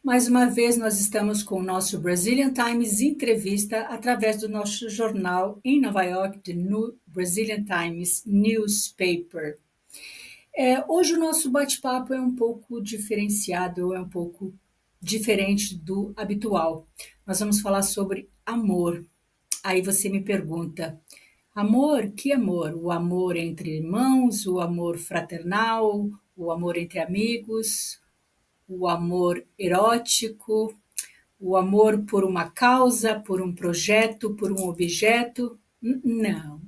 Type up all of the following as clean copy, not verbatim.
Mais uma vez, nós estamos com o nosso Brazilian Times Entrevista através do nosso jornal em Nova York, The New Brazilian Times Newspaper. Hoje o nosso bate-papo é um pouco diferenciado, é um pouco diferente do habitual. Nós vamos falar sobre amor. Aí você me pergunta, amor? Que amor? O amor entre irmãos, o amor fraternal, o amor entre amigos, o amor erótico, o amor por uma causa, por um projeto, por um objeto? Não.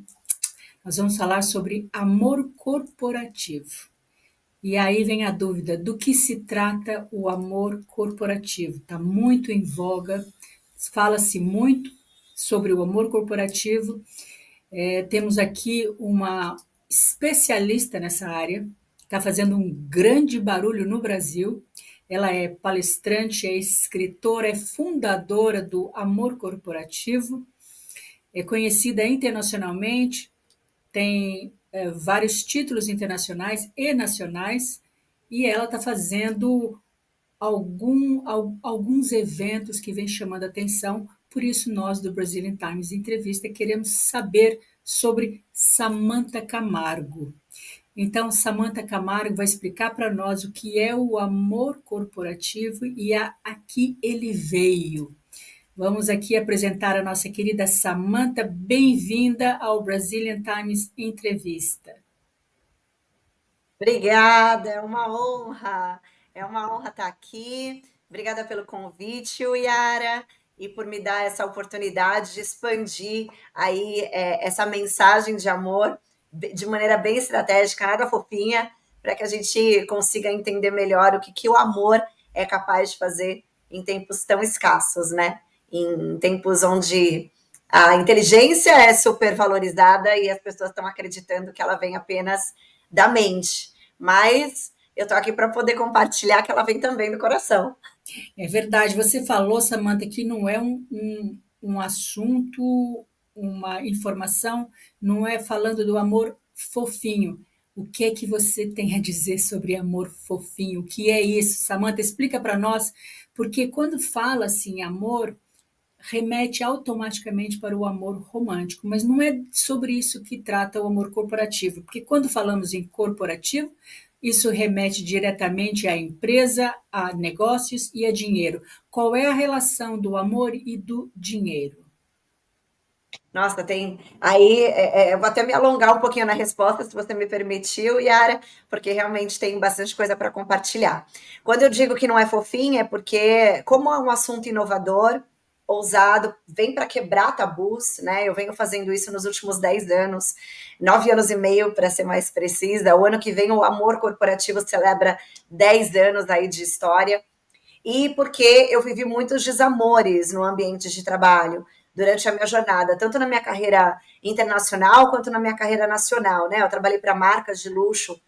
Nós vamos falar sobre amor corporativo. E aí vem a dúvida, do que se trata o amor corporativo? Está muito em voga, fala-se muito sobre o amor corporativo. Temos aqui uma especialista nessa área, está fazendo um grande barulho no Brasil. Ela é palestrante, é escritora, é fundadora do Amor Corporativo, é conhecida internacionalmente, tem vários títulos internacionais e nacionais, e ela está fazendo alguns eventos que vêm chamando a atenção. Por isso, nós do Brazilian Times Entrevista queremos saber sobre Samantha Camargo. Então, Samantha Camargo vai explicar para nós o que é o amor corporativo e aqui ele veio. Vamos aqui apresentar a nossa querida Samantha. Bem-vinda ao Brazilian Times Entrevista. Obrigada, é uma honra estar aqui. Obrigada pelo convite, Yara, e por me dar essa oportunidade de expandir aí essa mensagem de amor de maneira bem estratégica, nada fofinha, para que a gente consiga entender melhor o que o amor é capaz de fazer em tempos tão escassos, né? Em tempos onde a inteligência é supervalorizada e as pessoas estão acreditando que ela vem apenas da mente. Mas eu tô aqui para poder compartilhar que ela vem também do coração. É verdade, você falou, Samantha, que não é um assunto, uma informação, não é falando do amor fofinho. O que é que você tem a dizer sobre amor fofinho? O que é isso? Samantha, explica para nós, porque quando fala assim amor, remete automaticamente para o amor romântico, mas não é sobre isso que trata o amor corporativo, porque quando falamos em corporativo, isso remete diretamente à empresa, a negócios e a dinheiro. Qual é a relação do amor e do dinheiro? Nossa, tem. Aí eu vou até me alongar um pouquinho na resposta, se você me permitiu, Yara, porque realmente tem bastante coisa para compartilhar. Quando eu digo que não é fofinho, é porque, como é um assunto inovador, ousado, vem para quebrar tabus, né? Eu venho fazendo isso nos últimos 10 anos, 9 anos e meio, para ser mais precisa. O ano que vem, o Amor Corporativo celebra 10 anos aí de história. E porque eu vivi muitos desamores no ambiente de trabalho durante a minha jornada, tanto na minha carreira internacional quanto na minha carreira nacional, né? Eu trabalhei para marcas de luxo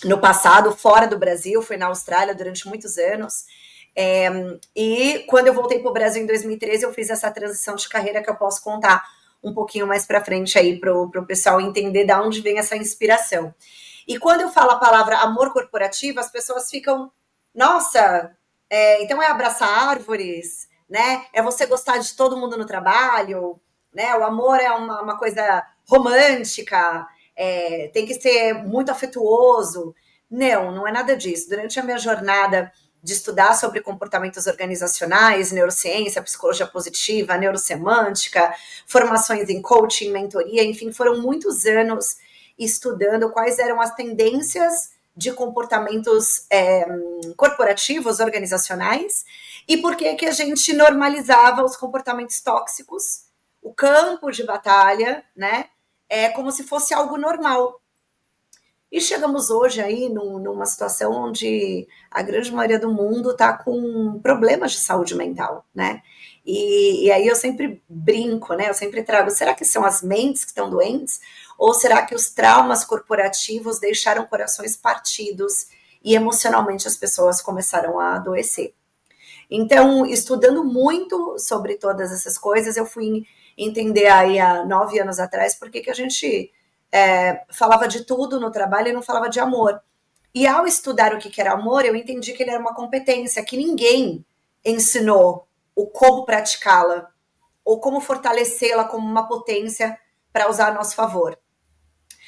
no passado, fora do Brasil, fui na Austrália durante muitos anos. É, e quando eu voltei para o Brasil em 2013, eu fiz essa transição de carreira que eu posso contar um pouquinho mais para frente aí para o pessoal entender de onde vem essa inspiração. E quando eu falo a palavra amor corporativo, as pessoas ficam, nossa, então é abraçar árvores, né? É você gostar de todo mundo no trabalho, né? O amor é uma coisa romântica, tem que ser muito afetuoso. Não, não é nada disso. Durante a minha jornada de estudar sobre comportamentos organizacionais, neurociência, psicologia positiva, neurosemântica, formações em coaching, mentoria, enfim, foram muitos anos estudando quais eram as tendências de comportamentos corporativos, organizacionais, e por que a gente normalizava os comportamentos tóxicos, o campo de batalha, né? Como se fosse algo normal. E chegamos hoje aí numa situação onde a grande maioria do mundo está com problemas de saúde mental, né? E aí eu sempre brinco, né? Eu sempre trago, será que são as mentes que estão doentes? Ou será que os traumas corporativos deixaram corações partidos e emocionalmente as pessoas começaram a adoecer? Então, estudando muito sobre todas essas coisas, eu fui entender aí há 9 anos atrás por que a gente falava de tudo no trabalho e não falava de amor. E ao estudar o que era amor, eu entendi que ele era uma competência que ninguém ensinou o como praticá-la ou como fortalecê-la como uma potência para usar a nosso favor.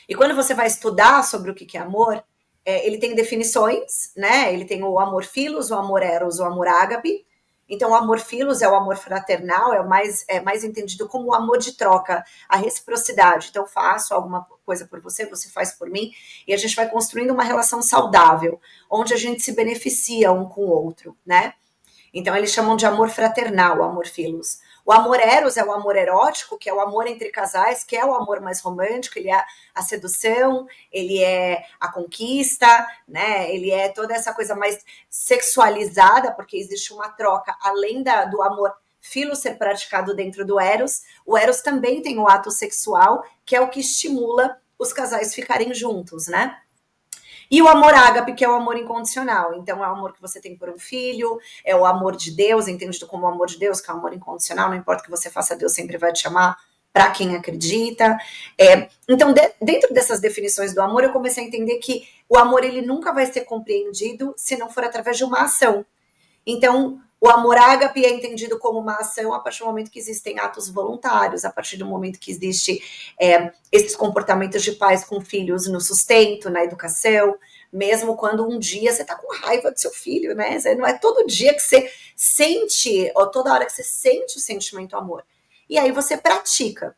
E quando você vai estudar sobre o que é amor, ele tem definições, né? Ele tem o amor filos, o amor eros, o amor ágape. Então, o amor filos é o amor fraternal, é mais entendido como o amor de troca, a reciprocidade. Então, faço alguma coisa por você, você faz por mim, e a gente vai construindo uma relação saudável, onde a gente se beneficia um com o outro, né? Então, eles chamam de amor fraternal, o amor filos. O amor eros é o amor erótico, que é o amor entre casais, que é o amor mais romântico, ele é a sedução, ele é a conquista, né? Ele é toda essa coisa mais sexualizada, porque existe uma troca, além do amor filo ser praticado dentro do eros, o eros também tem o ato sexual, que é o que estimula os casais ficarem juntos, né? E o amor ágape, que é o amor incondicional. Então, é o amor que você tem por um filho, é o amor de Deus, entendido como o amor de Deus, que é o amor incondicional, não importa o que você faça, Deus sempre vai te chamar para quem acredita. Então, dentro dessas definições do amor, eu comecei a entender que o amor ele nunca vai ser compreendido se não for através de uma ação. Então, o amor ágape é entendido como uma ação a partir do momento que existem atos voluntários, a partir do momento que existe esses comportamentos de pais com filhos no sustento, na educação, mesmo quando um dia você está com raiva do seu filho, né? Não é todo dia que você sente, ou toda hora que você sente o sentimento amor. E aí você pratica.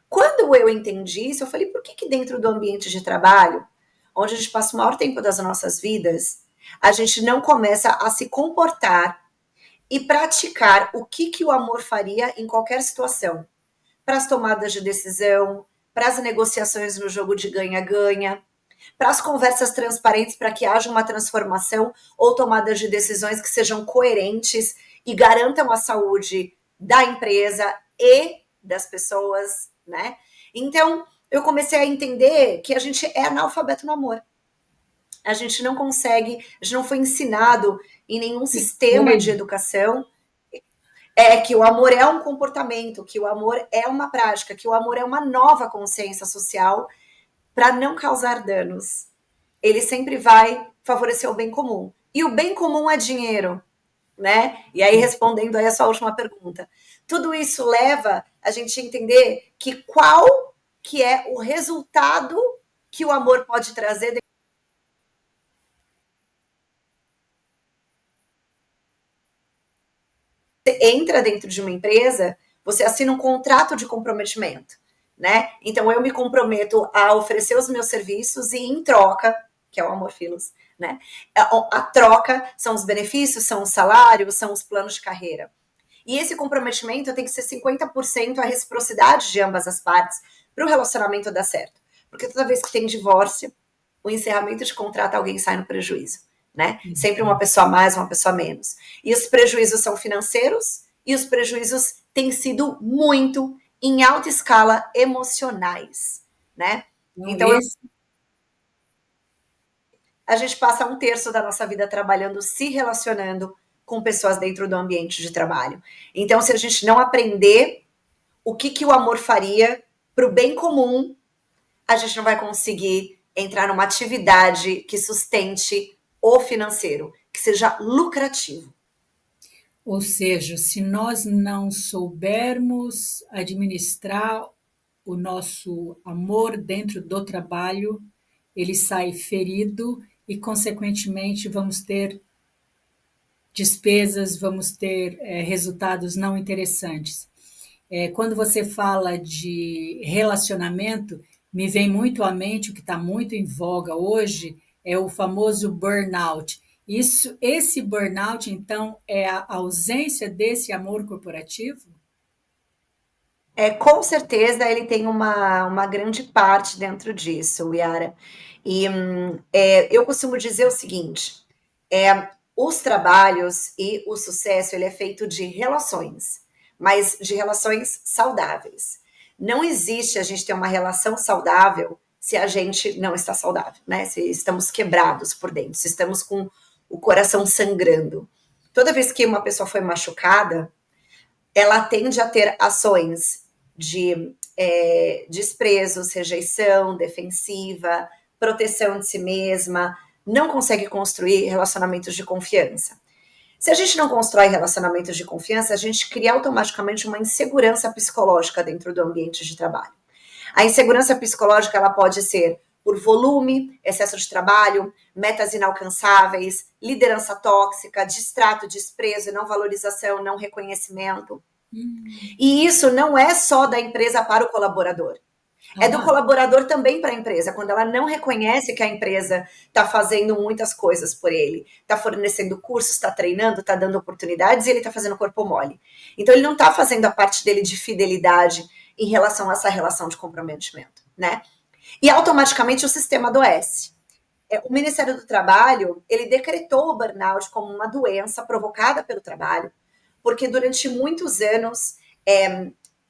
Quando eu entendi isso, eu falei, por que dentro do ambiente de trabalho, onde a gente passa o maior tempo das nossas vidas, a gente não começa a se comportar e praticar o que o amor faria em qualquer situação? Para as tomadas de decisão, para as negociações no jogo de ganha-ganha, para as conversas transparentes para que haja uma transformação ou tomadas de decisões que sejam coerentes e garantam a saúde da empresa e das pessoas, né? Então, eu comecei a entender que a gente é analfabeto no amor. A gente não consegue, a gente não foi ensinado em nenhum sistema de educação que o amor é um comportamento, que o amor é uma prática, que o amor é uma nova consciência social para não causar danos. Ele sempre vai favorecer o bem comum. E o bem comum é dinheiro, né? E aí, respondendo aí a sua última pergunta, tudo isso leva a gente a entender que qual que é o resultado que o amor pode trazer. Você entra dentro de uma empresa, você assina um contrato de comprometimento, né? Então eu me comprometo a oferecer os meus serviços e em troca, que é o amor filos, né? A troca são os benefícios, são os salários, são os planos de carreira. E esse comprometimento tem que ser 50% a reciprocidade de ambas as partes para o relacionamento dar certo. Porque toda vez que tem divórcio, o encerramento de contrato, alguém sai no prejuízo, né? Sempre uma pessoa mais, uma pessoa menos. E os prejuízos são financeiros e os prejuízos têm sido muito, em alta escala, emocionais, né? Então, Então, a gente passa um terço da nossa vida trabalhando, se relacionando com pessoas dentro do ambiente de trabalho. Então, se a gente não aprender o que o amor faria para o bem comum, a gente não vai conseguir entrar numa atividade que sustente o financeiro, que seja lucrativo. ou seja, se nós não soubermos administrar o nosso amor dentro do trabalho, ele sai ferido e, consequentemente, vamos ter despesas, vamos ter resultados não interessantes. Quando você fala de relacionamento, me vem muito à mente o que está muito em voga hoje, é o famoso burnout. Esse burnout, então, é a ausência desse amor corporativo? Com certeza ele tem uma grande parte dentro disso, Yara. E eu costumo dizer o seguinte: os trabalhos e o sucesso ele é feito de relações, mas de relações saudáveis. Não existe a gente ter uma relação saudável se a gente não está saudável, né? Se estamos quebrados por dentro, se estamos com o coração sangrando. Toda vez que uma pessoa foi machucada, ela tende a ter ações de desprezos, rejeição, defensiva, proteção de si mesma, não consegue construir relacionamentos de confiança. Se a gente não constrói relacionamentos de confiança, a gente cria automaticamente uma insegurança psicológica dentro do ambiente de trabalho. A insegurança psicológica ela pode ser por volume, excesso de trabalho, metas inalcançáveis, liderança tóxica, distrato, desprezo, não valorização, não reconhecimento. E isso não é só da empresa para o colaborador. É do colaborador também para a empresa, quando ela não reconhece que a empresa está fazendo muitas coisas por ele, está fornecendo cursos, está treinando, está dando oportunidades e ele está fazendo corpo mole. Então ele não está fazendo a parte dele de fidelidade em relação a essa relação de comprometimento, né? E automaticamente o sistema adoece. O Ministério do Trabalho, ele decretou o burnout como uma doença provocada pelo trabalho, porque durante muitos anos,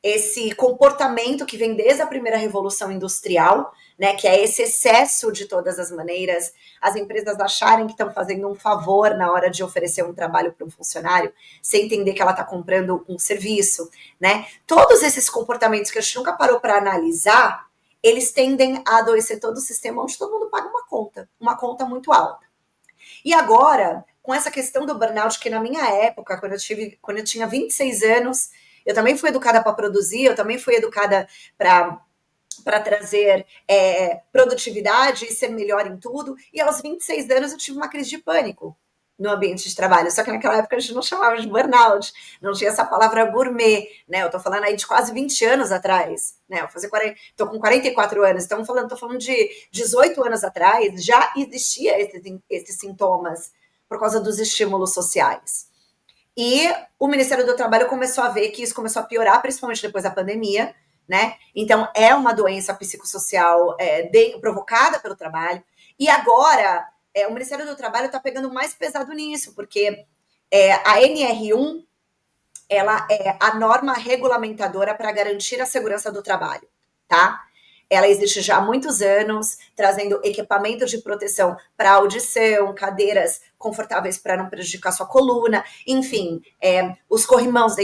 esse comportamento que vem desde a primeira revolução industrial, né, que é esse excesso de todas as maneiras, as empresas acharem que estão fazendo um favor na hora de oferecer um trabalho para um funcionário, sem entender que ela está comprando um serviço, né? Todos esses comportamentos que a gente nunca parou para analisar, eles tendem a adoecer todo o sistema onde todo mundo paga uma conta muito alta. E agora, com essa questão do burnout, que na minha época, quando eu tinha 26 anos, eu também fui educada para produzir, eu também fui educada para trazer produtividade e ser melhor em tudo. E aos 26 anos eu tive uma crise de pânico no ambiente de trabalho. Só que naquela época a gente não chamava de burnout, não tinha essa palavra gourmet, né? Eu tô falando aí de quase 20 anos atrás, né? Tô com 44 anos, tô falando de 18 anos atrás, já existia esses sintomas por causa dos estímulos sociais. E o Ministério do Trabalho começou a ver que isso começou a piorar, principalmente depois da pandemia, né? Então, é uma doença psicossocial provocada pelo trabalho. E agora, o Ministério do Trabalho está pegando mais pesado nisso, porque a NR1 ela é a norma regulamentadora para garantir a segurança do trabalho, tá? Ela existe já há muitos anos, trazendo equipamentos de proteção para audição, cadeiras confortáveis para não prejudicar sua coluna, enfim, os corrimãos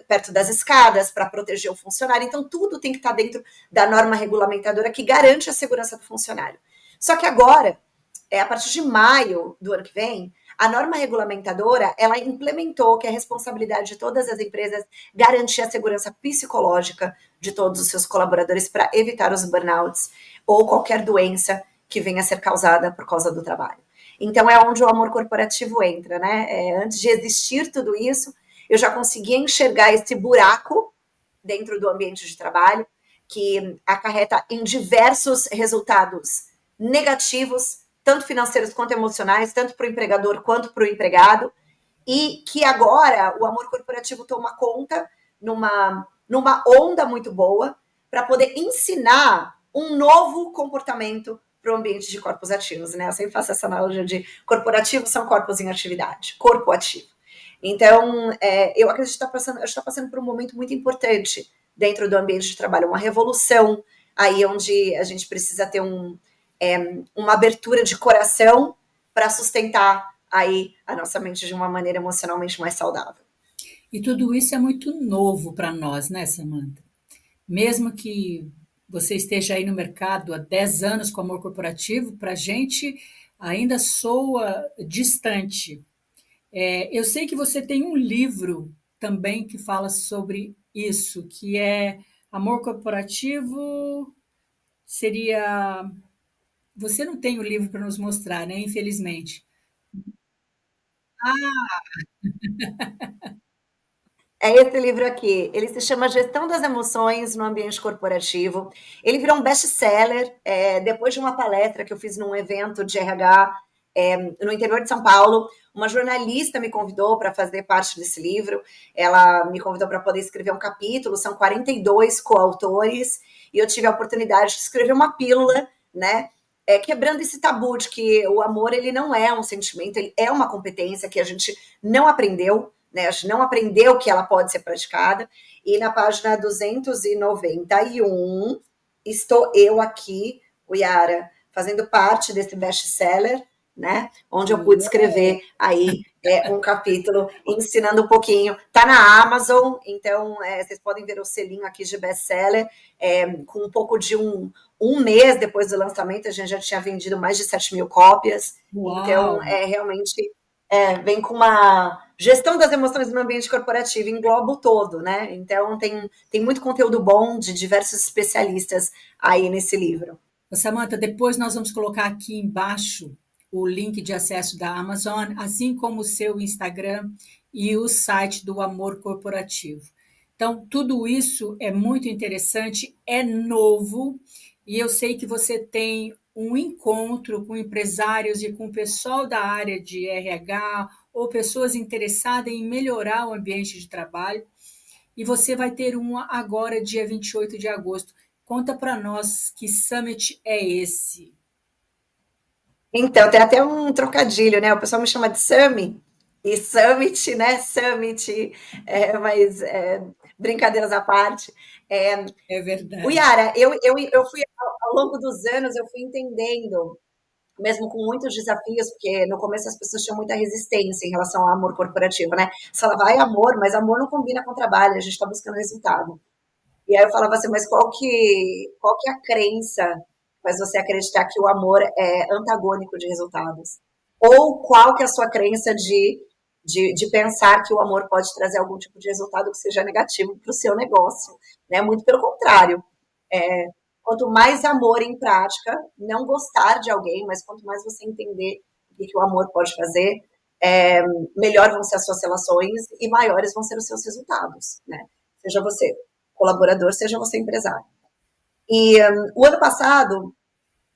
perto das escadas para proteger o funcionário. Então, tudo tem que estar dentro da norma regulamentadora que garante a segurança do funcionário. Só que agora, a partir de maio do ano que vem, a norma regulamentadora, ela implementou que é responsabilidade de todas as empresas garantir a segurança psicológica de todos os seus colaboradores para evitar os burnouts ou qualquer doença que venha a ser causada por causa do trabalho. Então, é onde o amor corporativo entra, né? Antes de existir tudo isso, eu já conseguia enxergar esse buraco dentro do ambiente de trabalho que acarreta em diversos resultados negativos, tanto financeiros quanto emocionais, tanto para o empregador quanto para o empregado, e que agora o amor corporativo toma conta numa onda muito boa para poder ensinar um novo comportamento para o ambiente de corpos ativos, né? Eu sempre faço essa analogia de corporativos são corpos em atividade, corpo ativo. Então, eu acredito que a gente está passando por um momento muito importante dentro do ambiente de trabalho, uma revolução aí onde a gente precisa ter uma abertura de coração para sustentar aí a nossa mente de uma maneira emocionalmente mais saudável. E tudo isso é muito novo para nós, né, Samantha? Mesmo que você esteja aí no mercado há 10 anos com amor corporativo, para a gente ainda soa distante. Eu sei que você tem um livro também que fala sobre isso, que é Amor Corporativo. Seria. Você não tem o livro para nos mostrar, né? Infelizmente. É esse livro aqui. Ele se chama Gestão das Emoções no Ambiente Corporativo. Ele virou um best-seller depois de uma palestra que eu fiz num evento de RH no interior de São Paulo. Uma jornalista me convidou para fazer parte desse livro. Ela me convidou para poder escrever um capítulo. São 42 coautores. E eu tive a oportunidade de escrever uma pílula, né? Quebrando esse tabu de que o amor ele não é um sentimento, ele é uma competência que a gente não aprendeu, né? A gente não aprendeu que ela pode ser praticada. E na página 291, estou eu aqui, o Yara, fazendo parte desse best-seller, né? Onde eu pude escrever aí um capítulo ensinando um pouquinho. Tá na Amazon, então vocês podem ver o selinho aqui de best-seller, com um pouco de um mês depois do lançamento, a gente já tinha vendido mais de 7 mil cópias. Então, Uau! realmente vem com uma gestão das emoções no ambiente corporativo, engloba o todo, né? Então, tem muito conteúdo bom de diversos especialistas aí nesse livro. Samantha, depois nós vamos colocar aqui embaixo o link de acesso da Amazon, assim como o seu Instagram e o site do Amor Corporativo. Então, tudo isso é muito interessante, é novo, e eu sei que você tem um encontro com empresários e com o pessoal da área de RH ou pessoas interessadas em melhorar o ambiente de trabalho. E você vai ter uma agora, dia 28 de agosto. Conta para nós que summit é esse. Então, tem até um trocadilho, né? O pessoal me chama de Sami, e Summit, né? Summit, mas brincadeiras à parte. É, É o verdade. Yara, eu fui, ao longo dos anos, eu fui entendendo, mesmo com muitos desafios, porque no começo as pessoas tinham muita resistência em relação ao amor corporativo, né? Você fala, vai amor, mas amor não combina com trabalho, a gente está buscando resultado. E aí eu falava assim, mas qual que é a crença que faz você acreditar que o amor é antagônico de resultados? Ou qual que é a sua crença de pensar que o amor pode trazer algum tipo de resultado que seja negativo para o seu negócio? Né? Muito pelo contrário. É, quanto mais amor em prática, não gostar de alguém, mas quanto mais você entender o que o amor pode fazer, é, melhor vão ser as suas relações e maiores vão ser os seus resultados, né? Seja você colaborador, seja você empresário. E o ano passado,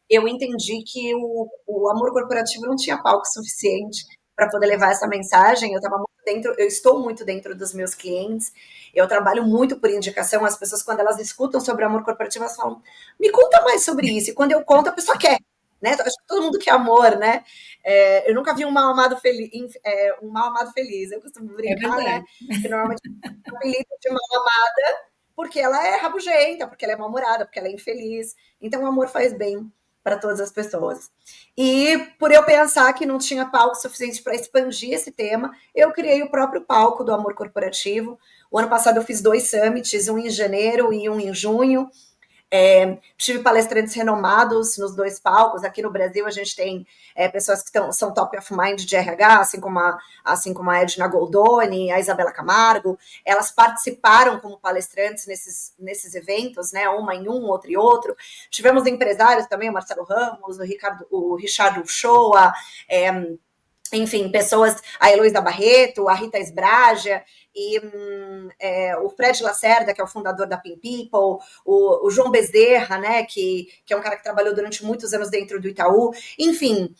eu entendi que o amor corporativo não tinha palco suficiente para poder levar essa mensagem. Eu estava muito dentro, eu estou muito dentro dos meus clientes. Eu trabalho muito por indicação. As pessoas, quando elas escutam sobre o amor corporativo, elas falam: me conta mais sobre isso. E quando eu conto, a pessoa quer. Né? Acho que todo mundo quer amor, né? Eu nunca vi um mal amado feliz. Eu costumo É brincar, né? verdade. Que normalmente o apelido de mal amada porque ela é rabugenta, porque ela é mal-humorada, porque ela é infeliz. Então o amor faz bem para todas as pessoas. E por eu pensar que não tinha palco suficiente para expandir esse tema, eu criei o próprio palco do amor corporativo. O ano passado eu fiz 2 summits, um em janeiro e um em junho. Tive palestrantes renomados nos 2 palcos. Aqui no Brasil, a gente tem pessoas que são top of mind de RH, assim como a Edna Goldoni, a Isabela Camargo. Elas participaram como palestrantes nesses eventos, né? Uma em um, outra em outro. Tivemos empresários também, o Marcelo Ramos, o Richard Uchoa, enfim, pessoas, a Heloísa Barreto, a Rita Esbragia, e o Fred Lacerda, que é o fundador da Pin People, o João Bezerra, né, que é um cara que trabalhou durante muitos anos dentro do Itaú, enfim,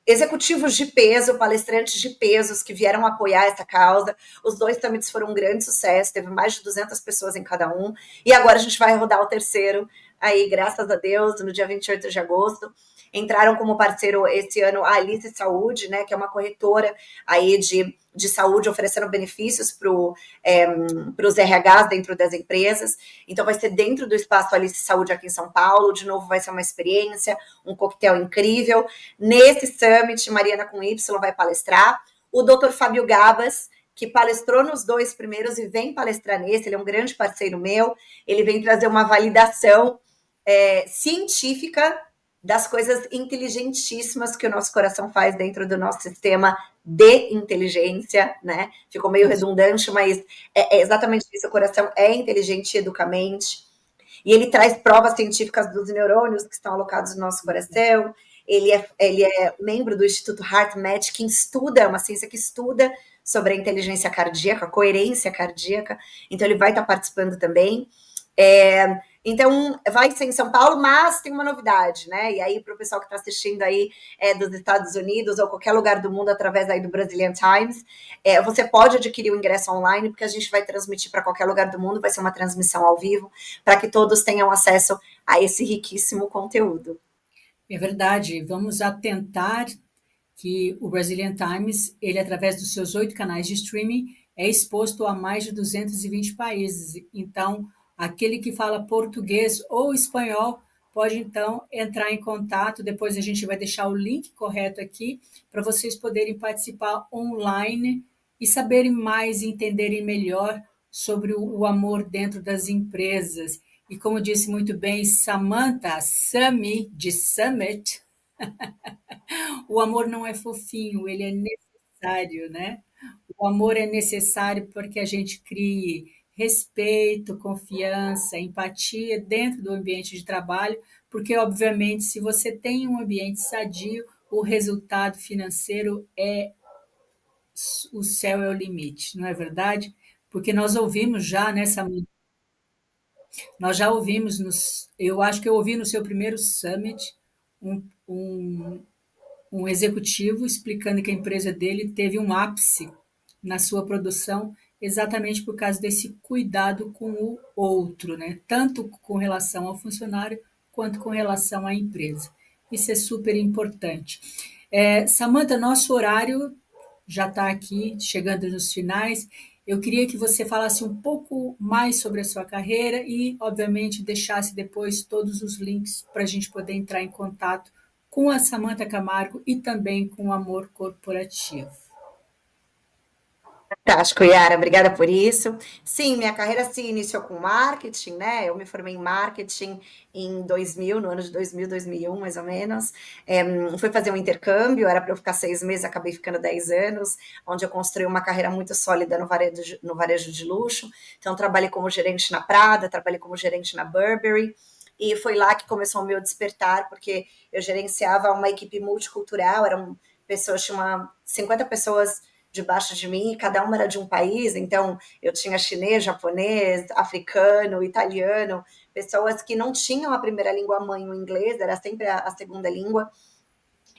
executivos de peso, palestrantes de pesos que vieram apoiar essa causa. Os 2 summits foram um grande sucesso, teve mais de 200 pessoas em cada um, e agora a gente vai rodar o terceiro, aí, graças a Deus, no dia 28 de agosto. Entraram como parceiro esse ano a Alice Saúde, né, que é uma corretora aí de saúde, oferecendo benefícios para os RHs dentro das empresas. Então, vai ser dentro do espaço Alice Saúde aqui em São Paulo. De novo, vai ser uma experiência, um coquetel incrível. Nesse summit, Mariana com Y vai palestrar. O Dr. Fábio Gabas, que palestrou nos 2 primeiros e vem palestrar nesse, ele é um grande parceiro meu. Ele vem trazer uma validação científica das coisas inteligentíssimas que o nosso coração faz dentro do nosso sistema de inteligência, né? Ficou meio redundante, mas é exatamente isso. O coração é inteligente educamente. E ele traz provas científicas dos neurônios que estão alocados no nosso coração. Ele é membro do Instituto HeartMath, que estuda, é uma ciência que estuda sobre a inteligência cardíaca, a coerência cardíaca. Então, ele vai estar participando também. Então, vai ser em São Paulo, mas tem uma novidade, né? E aí, para o pessoal que está assistindo aí dos Estados Unidos ou qualquer lugar do mundo através aí do Brazilian Times, você pode adquirir o ingresso online, porque a gente vai transmitir para qualquer lugar do mundo, vai ser uma transmissão ao vivo, para que todos tenham acesso a esse riquíssimo conteúdo. É verdade. Vamos atentar que o Brazilian Times, ele através dos seus 8 canais de streaming, é exposto a mais de 220 países. Então, aquele que fala português ou espanhol pode então entrar em contato. Depois a gente vai deixar o link correto aqui para vocês poderem participar online e saberem mais e entenderem melhor sobre o amor dentro das empresas. E como disse muito bem Samantha, Sami, de Summit, o amor não é fofinho, ele é necessário, né? O amor é necessário porque a gente crie respeito, confiança, empatia dentro do ambiente de trabalho, porque, obviamente, se você tem um ambiente sadio, o resultado financeiro é o céu é o limite, não é verdade? Porque nós ouvimos já nessa, nós já ouvimos, eu acho que eu ouvi no seu primeiro summit um, um um executivo explicando que a empresa dele teve um ápice na sua produção exatamente por causa desse cuidado com o outro, né? Tanto com relação ao funcionário quanto com relação à empresa. Isso é super importante. Samantha, nosso horário já está aqui, chegando nos finais. Eu queria que você falasse um pouco mais sobre a sua carreira e, obviamente, deixasse depois todos os links para a gente poder entrar em contato com a Samantha Camargo e também com o Amor Corporativo. Fantástico, Yara, obrigada por isso. Sim, minha carreira se iniciou com marketing, né? Eu me formei em marketing em 2000, no ano de 2000, 2001, mais ou menos. Fui fazer um intercâmbio, era para eu ficar 6 meses, acabei ficando 10 anos, onde eu construí uma carreira muito sólida no varejo de luxo. Então, trabalhei como gerente na Prada, trabalhei como gerente na Burberry, e foi lá que começou o meu despertar, porque eu gerenciava uma equipe multicultural, eram pessoas, tinha 50 pessoas debaixo de mim, cada uma era de um país, então eu tinha chinês, japonês, africano, italiano, pessoas que não tinham a primeira língua mãe, o inglês, era sempre a segunda língua,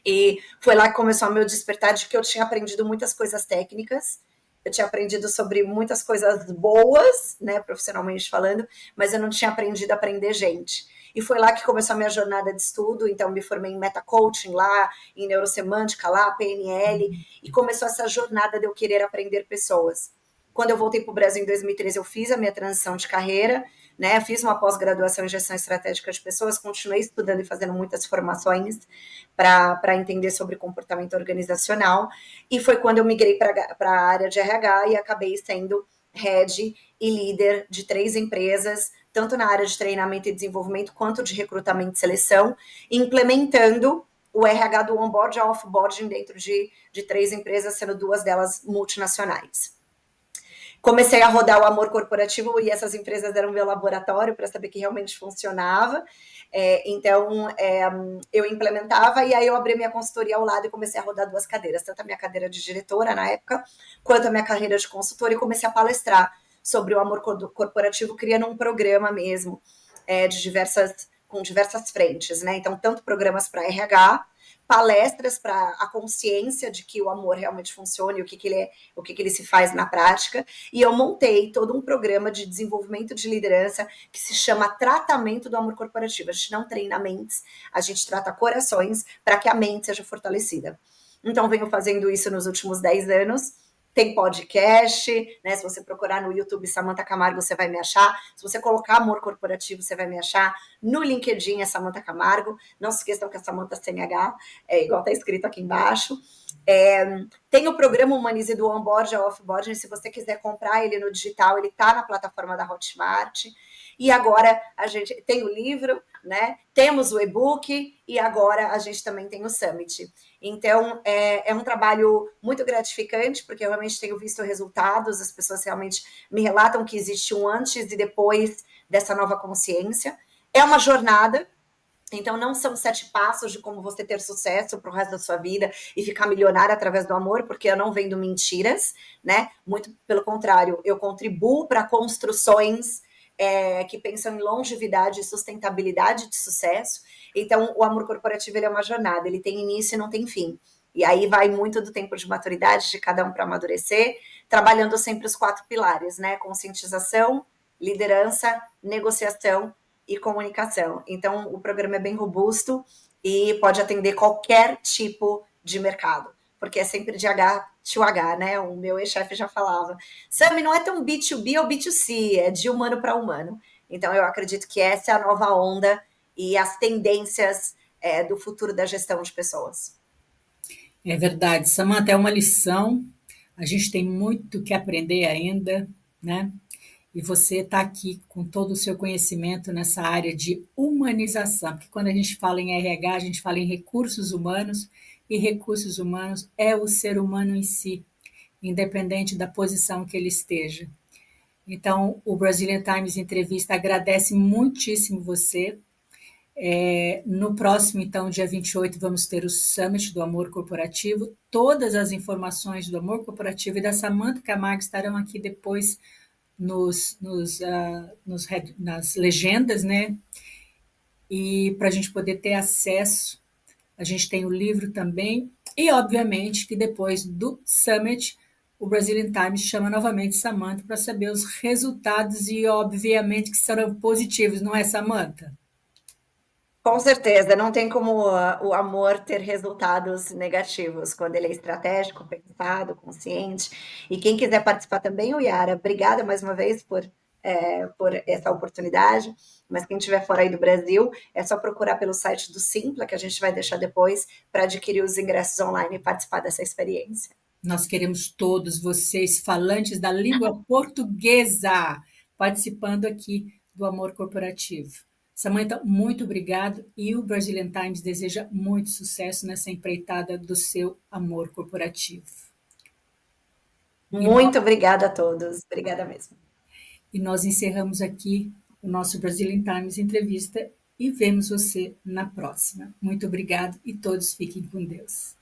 e foi lá que começou o meu despertar de que eu tinha aprendido muitas coisas técnicas, eu tinha aprendido sobre muitas coisas boas, né, profissionalmente falando, mas eu não tinha aprendido a aprender gente. E foi lá que começou a minha jornada de estudo, então me formei em metacoaching lá, em neurosemântica lá, PNL, e começou essa jornada de eu querer aprender pessoas. Quando eu voltei para o Brasil em 2013, eu fiz a minha transição de carreira, né? Fiz uma pós-graduação em gestão estratégica de pessoas, continuei estudando e fazendo muitas formações para entender sobre comportamento organizacional, e foi quando eu migrei para a área de RH e acabei sendo head e líder de 3 empresas, tanto na área de treinamento e desenvolvimento, quanto de recrutamento e seleção, implementando o RH do onboard ao offboarding dentro de 3 empresas, sendo 2 delas multinacionais. Comecei a rodar o amor corporativo e essas empresas eram meu laboratório para saber que realmente funcionava. Então, eu implementava e aí eu abri minha consultoria ao lado e comecei a rodar 2 cadeiras, tanto a minha cadeira de diretora na época, quanto a minha carreira de consultora, e comecei a palestrar sobre o amor corporativo, criando um programa mesmo, com diversas frentes, né? Então, tanto programas para RH, palestras para a consciência de que o amor realmente funciona e o que ele é, o que ele se faz na prática, e eu montei todo um programa de desenvolvimento de liderança que se chama Tratamento do Amor Corporativo. A gente não treina mentes, a gente trata corações para que a mente seja fortalecida. Então, venho fazendo isso nos últimos 10 anos. Tem podcast, né? Se você procurar no YouTube Samantha Camargo, você vai me achar. Se você colocar amor corporativo, você vai me achar. No LinkedIn é Samantha Camargo. Não se esqueçam que é Samantha sem H, igual está escrito aqui embaixo. Tem o programa Humanize do Onboard ao Offboard. Se você quiser comprar ele no digital, ele está na plataforma da Hotmart. E agora a gente tem o livro, né? Temos o e-book e agora a gente também tem o Summit. Então, é um trabalho muito gratificante, porque eu realmente tenho visto resultados, as pessoas realmente me relatam que existe um antes e depois dessa nova consciência. É uma jornada, então não são 7 passos de como você ter sucesso para o resto da sua vida e ficar milionário através do amor, porque eu não vendo mentiras, né? Muito pelo contrário, eu contribuo para construções que pensam em longevidade e sustentabilidade de sucesso. Então, o amor corporativo ele é uma jornada, ele tem início e não tem fim. E aí vai muito do tempo de maturidade de cada um para amadurecer, trabalhando sempre os 4 pilares, né? Conscientização, liderança, negociação e comunicação. Então, o programa é bem robusto e pode atender qualquer tipo de mercado, porque é sempre de H to H, né? O meu ex-chefe já falava, Sami, não é tão B2B ou B2C, é de humano para humano. Então, eu acredito que essa é a nova onda e as tendências do futuro da gestão de pessoas. É verdade, Samantha, é uma lição. A gente tem muito que aprender ainda, né? E você está aqui com todo o seu conhecimento nessa área de humanização, porque quando a gente fala em RH, a gente fala em recursos humanos, e recursos humanos é o ser humano em si, independente da posição que ele esteja. Então, o Brazilian Times Entrevista agradece muitíssimo você. No próximo, então, dia 28, vamos ter o Summit do Amor Corporativo. Todas as informações do Amor Corporativo e da Samantha Camargo estarão aqui depois nas legendas, né? E para a gente poder ter acesso, a gente tem o livro também. E, obviamente, que depois do Summit, o Brazilian Times chama novamente Samantha para saber os resultados e, obviamente, que serão positivos, não é, Samantha? Com certeza, não tem como o amor ter resultados negativos quando ele é estratégico, pensado, consciente. E quem quiser participar também, o Yara, obrigada mais uma vez por essa oportunidade. Mas quem estiver fora aí do Brasil, é só procurar pelo site do Simpla, que a gente vai deixar depois, para adquirir os ingressos online e participar dessa experiência. Nós queremos todos vocês, falantes da língua portuguesa, participando aqui do Amor Corporativo. Samantha, muito obrigado e o Brazilian Times deseja muito sucesso nessa empreitada do seu amor corporativo. E nós, Muito obrigada a todos. Obrigada mesmo. e nós encerramos aqui o nosso Brazilian Times entrevista e vemos você na próxima. Muito obrigado e todos fiquem com Deus.